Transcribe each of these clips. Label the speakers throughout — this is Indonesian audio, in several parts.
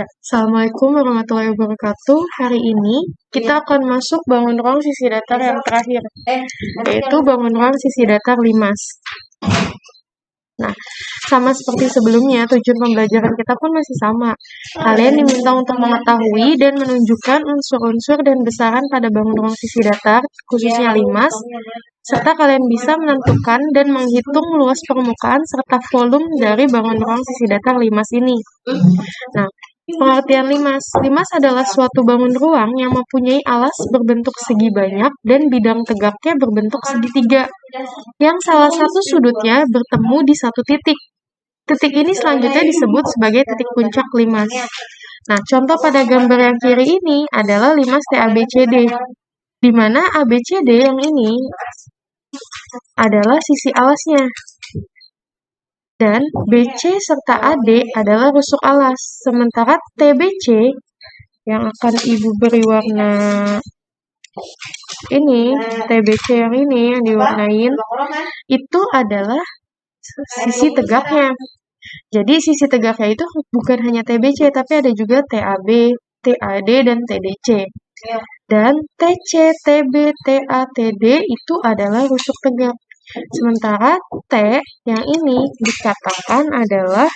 Speaker 1: Ya, Assalamualaikum warahmatullahi wabarakatuh. Hari ini kita akan masuk bangun ruang sisi datar yang terakhir, yaitu bangun ruang sisi datar limas. Nah, sama seperti sebelumnya, tujuan pembelajaran kita pun masih sama. Kalian diminta untuk mengetahui dan menunjukkan unsur-unsur dan besaran pada bangun ruang sisi datar, khususnya limas, serta kalian bisa menentukan dan menghitung luas permukaan serta volume dari bangun ruang sisi datar limas ini. Nah, pengertian limas. Limas adalah suatu bangun ruang yang mempunyai alas berbentuk segi banyak dan bidang tegaknya berbentuk segitiga, yang salah satu sudutnya bertemu di satu titik. Titik ini selanjutnya disebut sebagai titik puncak limas. Nah, contoh pada gambar yang kiri ini adalah limas TABCD, di mana ABCD yang ini adalah sisi alasnya. Dan BC serta AD adalah rusuk alas. Sementara TBC yang akan Ibu beri warna ini, TBC yang ini yang diwarnain, itu adalah sisi tegaknya. Jadi sisi tegaknya itu bukan hanya TBC, tapi ada juga TAB, TAD, dan TDC. Dan TC, TB, TA, TD itu adalah rusuk tegak. Sementara T yang ini dikatakan adalah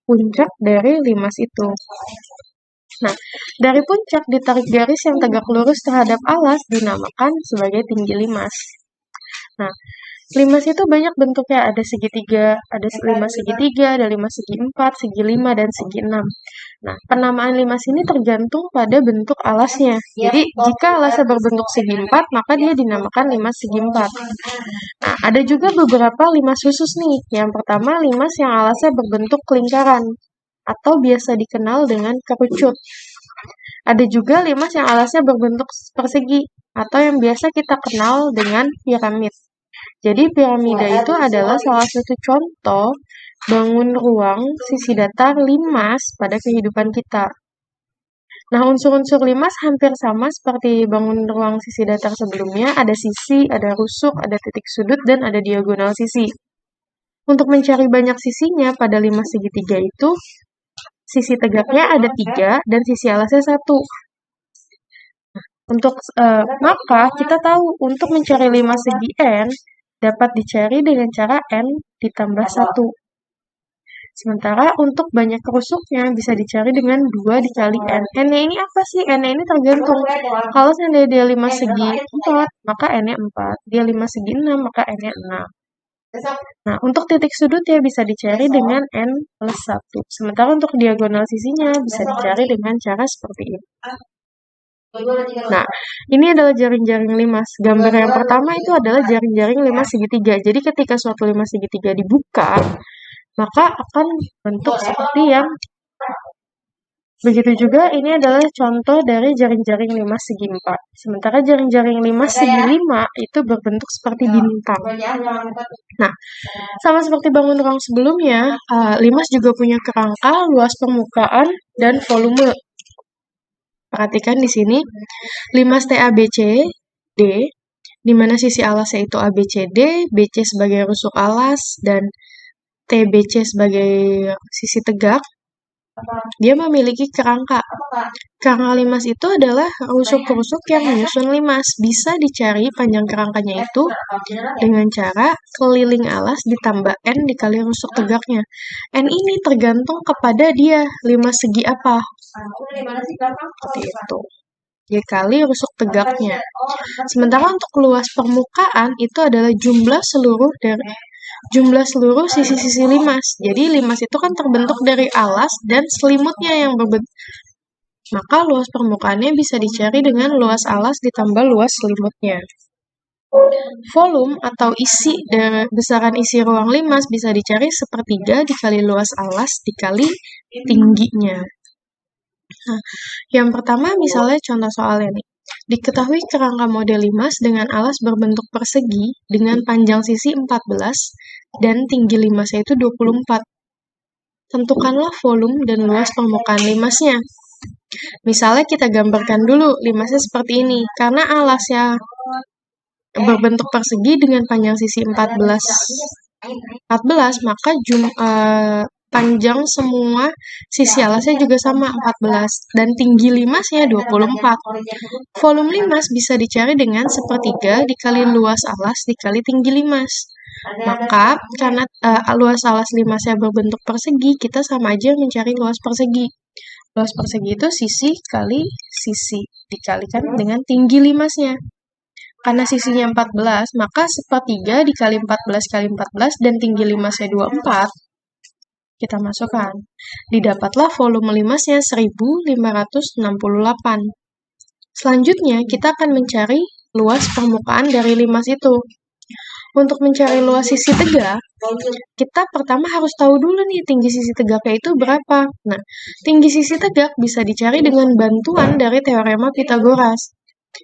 Speaker 1: puncak dari limas itu. Nah, dari puncak ditarik garis yang tegak lurus terhadap alas dinamakan sebagai tinggi limas. Nah, limas itu banyak bentuknya, ada segitiga, ada limas segitiga, ada limas segi 4, segi 5, dan segi 6. Nah, penamaan limas ini tergantung pada bentuk alasnya. Jadi, jika alasnya berbentuk segi 4, maka dia dinamakan limas segi 4. Nah, ada juga beberapa limas khusus nih. Yang pertama, limas yang alasnya berbentuk lingkaran, atau biasa dikenal dengan kerucut. Ada juga limas yang alasnya berbentuk persegi, atau yang biasa kita kenal dengan piramid. Jadi piramida itu adalah salah satu contoh bangun ruang sisi datar limas pada kehidupan kita. Nah, unsur-unsur limas hampir sama seperti bangun ruang sisi datar sebelumnya. Ada sisi, ada rusuk, ada titik sudut, dan ada diagonal sisi. Untuk mencari banyak sisinya pada limas segitiga itu, sisi tegaknya ada 3 dan sisi alasnya 1. Maka kita tahu untuk mencari limas segi N dapat dicari dengan cara N ditambah 1. Sementara untuk banyak rusuknya bisa dicari dengan 2 dikali N. N-nya ini apa sih? N-nya ini tergantung. Kalau seandainya dia limas segi 4, maka N-nya 4. Dia limas segi 6, maka N-nya 6. Nah, untuk titik sudut ya bisa dicari dengan N plus 1. Sementara untuk diagonal sisinya bisa dicari dengan cara seperti ini. Nah, ini adalah jaring-jaring limas. Gambar yang pertama itu adalah jaring-jaring limas segitiga. Jadi ketika suatu limas segitiga dibuka, maka akan bentuk seperti yang begitu juga ini adalah contoh dari jaring-jaring limas segi 4. Sementara jaring-jaring limas segi 5 itu berbentuk seperti bintang. Nah, sama seperti bangun ruang sebelumnya, limas juga punya kerangka, luas permukaan, dan volume. Perhatikan di sini, limas TABC D, di mana sisi alasnya itu ABCD, BC sebagai rusuk alas, dan TBC sebagai sisi tegak. Dia memiliki kerangka. Kerangka limas itu adalah rusuk-rusuk yang menyusun limas. Bisa dicari panjang kerangkanya itu dengan cara keliling alas ditambah N dikali rusuk tegaknya. N ini tergantung kepada dia limas segi apa. Seperti itu. Dikali rusuk tegaknya. Sementara untuk luas permukaan itu adalah jumlah seluruh sisi-sisi limas. Jadi limas itu kan terbentuk dari alas dan selimutnya yang berbentuk. Maka luas permukaannya bisa dicari dengan luas alas ditambah luas selimutnya. Volume atau besaran isi ruang limas bisa dicari sepertiga dikali luas alas dikali tingginya. Nah, yang pertama misalnya contoh soalnya nih. Diketahui kerangka model limas dengan alas berbentuk persegi dengan panjang sisi 14 dan tinggi limasnya itu 24. Tentukanlah volume dan luas permukaan limasnya. Misalnya kita gambarkan dulu limasnya seperti ini. Karena alasnya berbentuk persegi dengan panjang sisi 14, maka panjang semua sisi alasnya juga sama 14 dan tinggi limasnya 24. Volume limas bisa dicari dengan sepertiga dikali luas alas dikali tinggi limas. Maka karena luas alas limasnya berbentuk persegi, kita sama aja mencari luas persegi. Luas persegi itu sisi kali sisi dikalikan dengan tinggi limasnya. Karena sisinya 14, maka sepertiga dikali 14 kali 14 dan tinggi limasnya 24. Kita masukkan. Didapatlah volume limasnya 1568. Selanjutnya, kita akan mencari luas permukaan dari limas itu. Untuk mencari luas sisi tegak, kita pertama harus tahu dulu nih tinggi sisi tegaknya itu berapa. Nah, tinggi sisi tegak bisa dicari dengan bantuan dari teorema Pythagoras.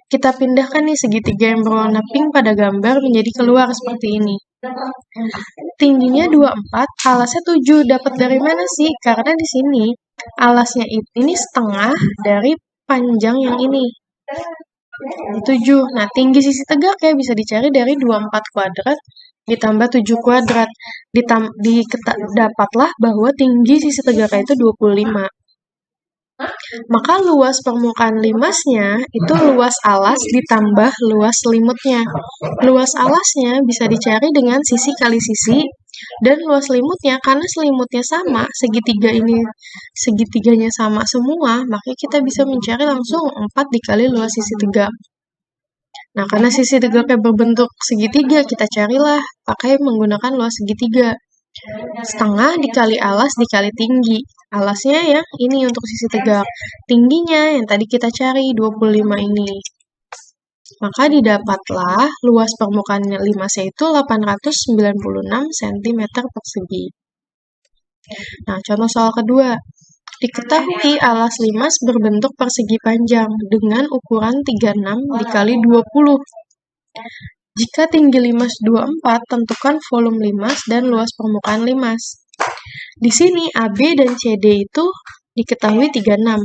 Speaker 1: Kita pindahkan nih segitiga yang berwarna pink pada gambar menjadi keluar seperti ini. Tingginya 24, alasnya 7. Dapat dari mana sih? Karena di sini alasnya ini setengah dari panjang yang ini. 7. Nah, tinggi sisi tegak ya bisa dicari dari 24 kuadrat ditambah 7 kuadrat. Dapatlah bahwa tinggi sisi tegaknya itu 25. Maka luas permukaan limasnya itu luas alas ditambah luas selimutnya. Luas alasnya bisa dicari dengan sisi kali sisi, dan luas selimutnya karena selimutnya sama, segitiganya sama semua, maka kita bisa mencari langsung 4 dikali luas sisi tegak. Nah, karena sisi tegaknya berbentuk segitiga, kita carilah pakai menggunakan luas segitiga. Setengah dikali alas dikali tinggi. Alasnya ya ini untuk sisi tegak. Tingginya yang tadi kita cari 25 ini. Maka didapatlah luas permukaan limasnya itu 896 cm persegi. Nah, contoh soal kedua. Diketahui alas limas berbentuk persegi panjang dengan ukuran 36 dikali 20. Jika tinggi limas 24, tentukan volume limas dan luas permukaan limas. Di sini AB dan CD itu diketahui 36.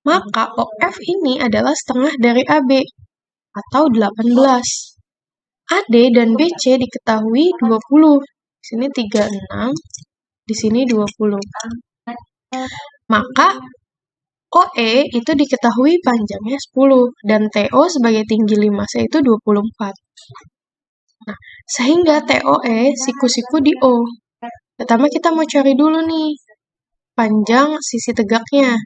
Speaker 1: Maka OF ini adalah setengah dari AB atau 18. AD dan BC diketahui 20. Di sini 36, di sini 20. Maka OE itu diketahui panjangnya 10 dan TO sebagai tinggi limasnya itu 24. Nah, sehingga TOE siku-siku di O. Pertama kita mau cari dulu nih panjang sisi tegaknya,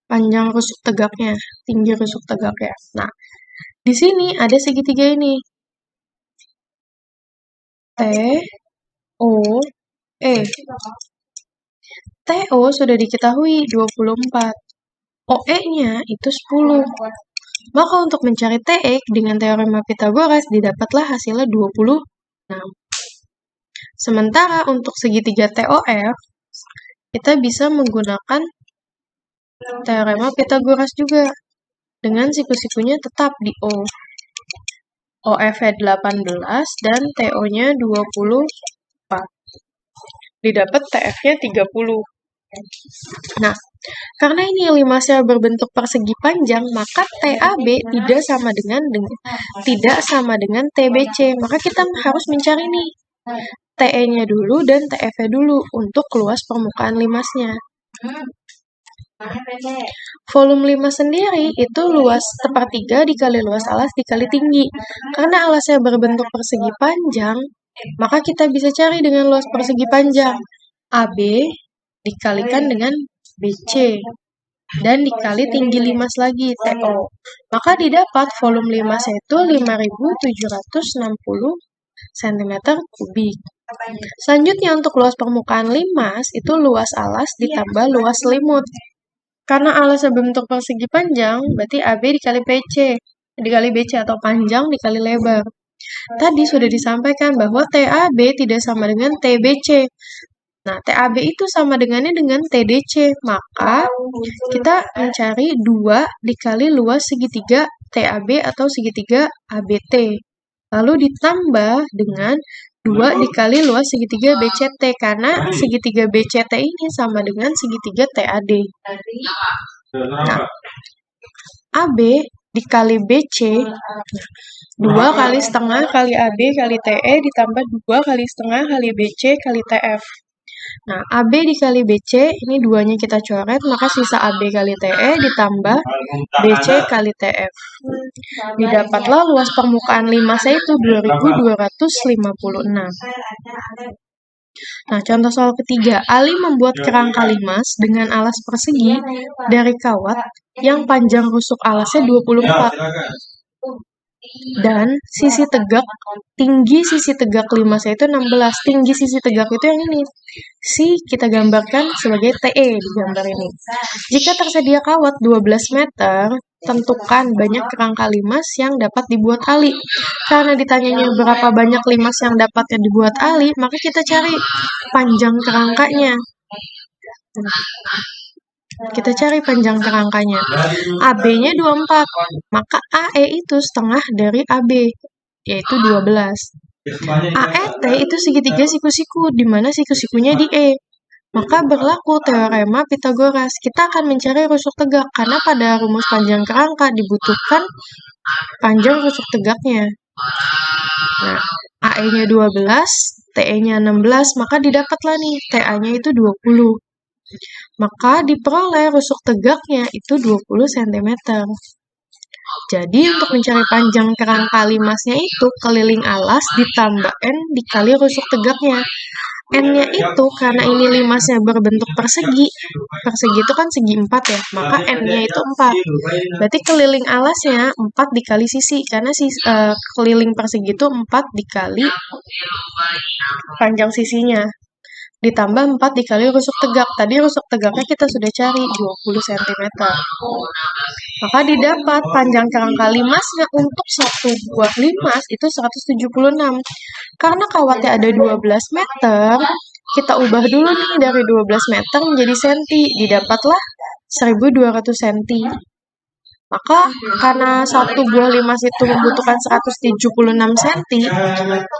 Speaker 1: panjang rusuk tegaknya, tinggi rusuk tegaknya. Nah, di sini ada segitiga ini. T, O, E. TO sudah diketahui 24. OE-nya itu 10. Maka untuk mencari TE dengan teorema Pythagoras didapatlah hasilnya 26. Sementara untuk segitiga TOF, kita bisa menggunakan teorema Pythagoras juga. Dengan siku-sikunya tetap di O. OF-nya 18 dan TO-nya 24. Didapat TF-nya 30. Nah, karena ini limasnya berbentuk persegi panjang, maka TAB tidak sama dengan TBC. Maka kita harus mencari nih TE-nya dulu dan TF-nya dulu untuk luas permukaan limasnya. Volume limas sendiri itu luas sepertiga dikali luas alas dikali tinggi. Karena alasnya berbentuk persegi panjang, maka kita bisa cari dengan luas persegi panjang. AB dikalikan dengan BC dan dikali tinggi limas lagi TO. Maka didapat volume limasnya itu 5760 cm kubik. Selanjutnya untuk luas permukaan limas itu luas alas ditambah luas selimut. Karena alasnya berbentuk persegi panjang, berarti AB dikali BC atau panjang dikali lebar. Tadi sudah disampaikan bahwa TAB tidak sama dengan TBC. Nah, TAB itu sama dengannya dengan TDC. Maka kita mencari 2 dikali luas segitiga TAB atau segitiga ABT. Lalu ditambah dengan 2 dikali luas segitiga BCT. Karena segitiga BCT ini sama dengan segitiga TAD. Nah, AB dikali BC, 2 kali setengah kali AB kali TE ditambah 2 kali setengah kali BC kali TF. Nah, AB dikali BC, ini duanya kita coret, maka sisa AB kali TE ditambah BC kali TF. Didapatlah luas permukaan limasnya itu 2256. Nah, contoh soal ketiga, Ali membuat kerangka limas dengan alas persegi dari kawat yang panjang rusuk alasnya 24 dan tinggi sisi tegak limasnya itu 16. Tinggi sisi tegak itu yang ini. Kita gambarkan sebagai TE di gambar ini. Jika tersedia kawat 12 meter, tentukan banyak kerangka limas yang dapat dibuat Ali. Karena ditanyanya berapa banyak limas yang dapat dibuat Ali, maka kita cari panjang kerangkanya. Kita cari panjang kerangkanya. AB-nya 24, maka AE itu setengah dari AB, yaitu 12. AET itu segitiga siku-siku, di mana siku-sikunya di E. Maka berlaku teorema Pitagoras. Kita akan mencari rusuk tegak, karena pada rumus panjang kerangka dibutuhkan panjang rusuk tegaknya. Nah, AE-nya 12, TE-nya 16, maka didapatlah nih, TA-nya itu 20. Maka diperoleh rusuk tegaknya itu 20 cm. Jadi untuk mencari panjang kerangka limasnya itu keliling alas ditambah N dikali rusuk tegaknya. N-nya itu karena ini limasnya berbentuk persegi. Persegi itu kan segi 4 ya, maka N-nya itu 4. Berarti keliling alasnya 4 dikali sisi, karena keliling persegi itu 4 dikali panjang sisinya. Ditambah 4 dikali rusuk tegak. Tadi rusuk tegaknya kita sudah cari 20 cm. Maka didapat panjang kerangka limasnya untuk satu buah limas itu 176. Karena kawatnya ada 12 meter, kita ubah dulu nih dari 12 meter menjadi senti. Didapatlah 1200 cm. Maka karena satu buah limas itu membutuhkan 176 cm,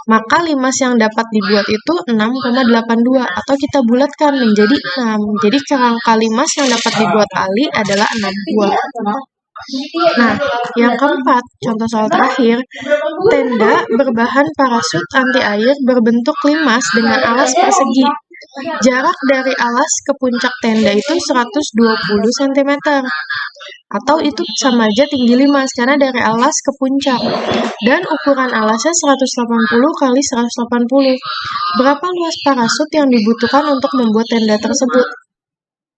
Speaker 1: maka limas yang dapat dibuat itu 6,82 atau kita bulatkan menjadi 6. Jadi kerangka limas yang dapat dibuat Ali adalah 6 buah. Nah, yang keempat, contoh soal terakhir, tenda berbahan parasut anti air berbentuk limas dengan alas persegi. Jarak dari alas ke puncak tenda itu 120 cm. Atau itu sama aja tinggi limas, karena dari alas ke puncak. Dan ukuran alasnya 180 kali 180. Berapa luas parasut yang dibutuhkan untuk membuat tenda tersebut?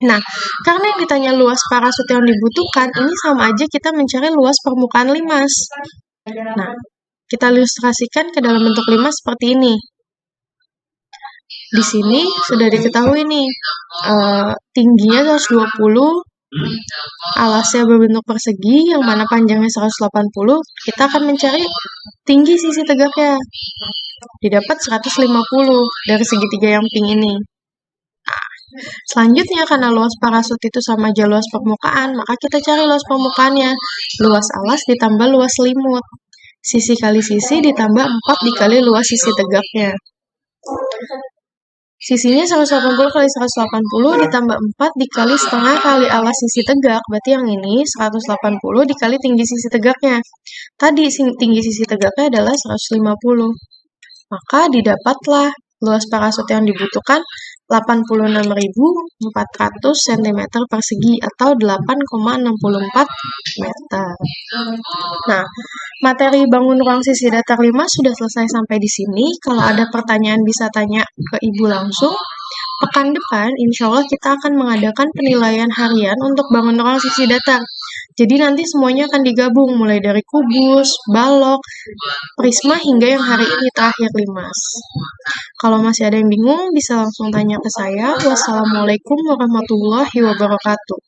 Speaker 1: Nah, karena yang ditanya luas parasut yang dibutuhkan, ini sama aja kita mencari luas permukaan limas. Nah, kita ilustrasikan ke dalam bentuk limas seperti ini. Di sini sudah diketahui nih, tingginya 120, alasnya berbentuk persegi, yang mana panjangnya 180, kita akan mencari tinggi sisi tegaknya. Didapat 150 dari segitiga yang pink ini. Selanjutnya, karena luas parasut itu sama aja luas permukaan, maka kita cari luas permukaannya. Luas alas ditambah luas selimut. Sisi kali sisi ditambah 4 dikali luas sisi tegaknya. Sisinya 180 kali 180 ditambah 4 dikali setengah kali alas sisi tegak. Berarti yang ini 180 dikali tinggi sisi tegaknya. Tadi tinggi sisi tegaknya adalah 150. Maka didapatlah luas parasut yang dibutuhkan 86.400 cm persegi atau 8,64 meter. Nah, materi bangun ruang sisi datar 5 sudah selesai sampai di sini. Kalau ada pertanyaan bisa tanya ke Ibu langsung. Pekan depan, insya Allah kita akan mengadakan penilaian harian untuk bangun ruang sisi datar. Jadi nanti semuanya akan digabung, mulai dari kubus, balok, prisma, hingga yang hari ini terakhir limas. Kalau masih ada yang bingung, bisa langsung tanya ke saya. Wassalamualaikum warahmatullahi wabarakatuh.